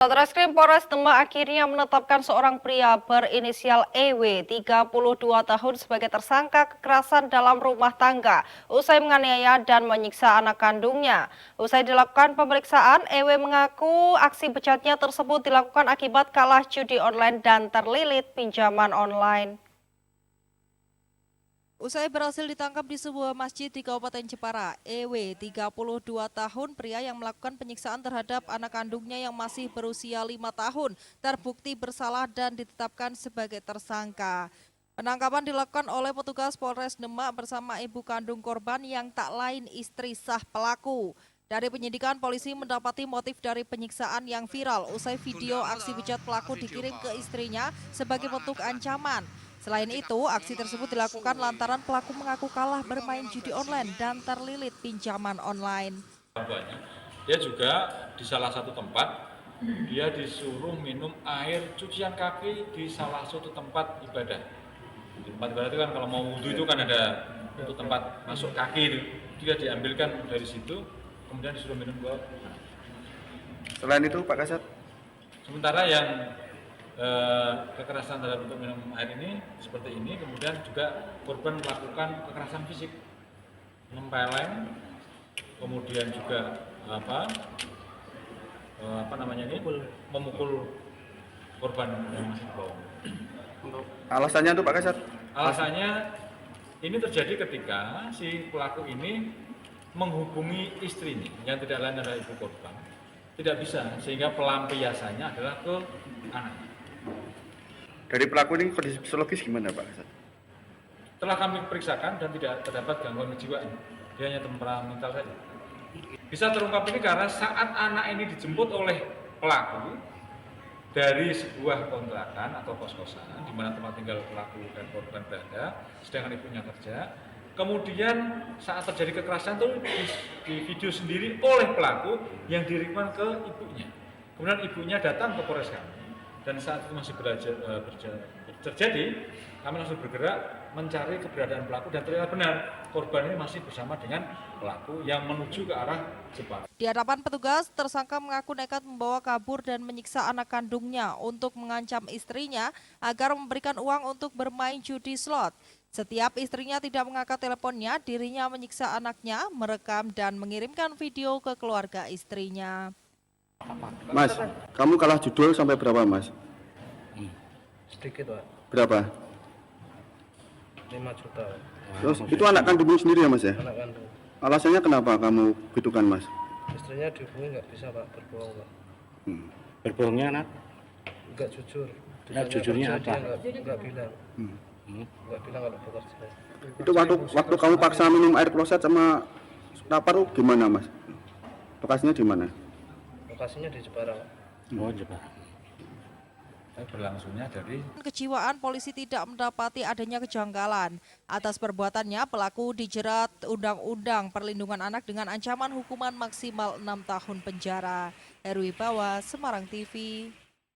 Satreskrim Polres Demak akhirnya menetapkan seorang pria berinisial EW, 32 tahun sebagai tersangka kekerasan dalam rumah tangga, usai menganiaya dan menyiksa anak kandungnya. Usai dilakukan pemeriksaan, EW mengaku aksi bejatnya tersebut dilakukan akibat kalah judi online dan terlilit pinjaman online. Usai berhasil ditangkap di sebuah masjid di Kabupaten Jepara, EW, 32 tahun, pria yang melakukan penyiksaan terhadap anak kandungnya yang masih berusia 5 tahun, terbukti bersalah dan ditetapkan sebagai tersangka. Penangkapan dilakukan oleh petugas Polres Demak bersama ibu kandung korban yang tak lain istri sah pelaku. Dari penyidikan, polisi mendapati motif dari penyiksaan yang viral usai video aksi bejat pelaku dikirim ke istrinya sebagai bentuk ancaman. Selain itu, aksi tersebut dilakukan lantaran pelaku mengaku kalah bermain judi online dan terlilit pinjaman online. Dia juga di salah satu tempat, dia disuruh minum air cucian kaki di salah satu tempat ibadah. Di tempat ibadah itu kan kalau mau wudhu itu kan ada untuk tempat masuk kaki itu. Dia diambilkan dari situ, kemudian disuruh minum ke. Selain itu Pak Kasat? Sementara yang kekerasan dalam bentuk minum air ini seperti ini, kemudian juga korban melakukan kekerasan fisik, nempeleng, kemudian juga memukul korban yang masih di bawah. Alasannya itu Pak Kasat? Alasannya ini terjadi ketika si pelaku ini menghubungi istrinya yang tidak lain adalah ibu korban, tidak bisa, sehingga pelampiasannya adalah ke anaknya. Dari pelaku ini kondisi psikologis gimana Pak Kasat? Telah kami periksakan dan tidak terdapat gangguan kejiwaan, dia hanya temperamental saja. Bisa terungkap ini karena saat anak ini dijemput oleh pelaku dari sebuah kontrakan atau kos-kosan di mana tempat tinggal pelaku dan korban berada, sedangkan ibunya kerja. Kemudian saat terjadi kekerasan itu di video sendiri oleh pelaku yang dikirimkan ke ibunya. Kemudian ibunya datang ke Polres kami. Dan saat itu masih terjadi, kami langsung bergerak mencari keberadaan pelaku dan ternyata benar korban ini masih bersama dengan pelaku yang menuju ke arah Jepara. Di hadapan petugas, tersangka mengaku nekat membawa kabur dan menyiksa anak kandungnya untuk mengancam istrinya agar memberikan uang untuk bermain judi slot. Setiap istrinya tidak mengangkat teleponnya, dirinya menyiksa anaknya, merekam dan mengirimkan video ke keluarga istrinya. Mas, kamu kalah judul sampai berapa Mas? Sedikit Pak, Berapa? 5 juta Pak. Terus itu anak kandungmu sendiri ya Mas ya? Anak kandung. Alasannya kenapa kamu gitukan Mas? Istrinya dihubungi nggak bisa Pak, berbohong Pak. Berbohongnya anak? Nggak jujur. Nah, jujurnya Dia apa? nggak bilang. Nggak bilang kalau bekerja. Itu waktu kamu paksa minum air kloset sama lapar gimana Mas? Lokasinya di mana? Lokasinya di Jepara Pak. Oh, Jepara. Berlangsungnya dari Kejiwaan, polisi tidak mendapati adanya kejanggalan. Atas perbuatannya, pelaku dijerat Undang-Undang Perlindungan Anak dengan ancaman hukuman maksimal 6 tahun penjara. Herwi Bawa, Semarang TV.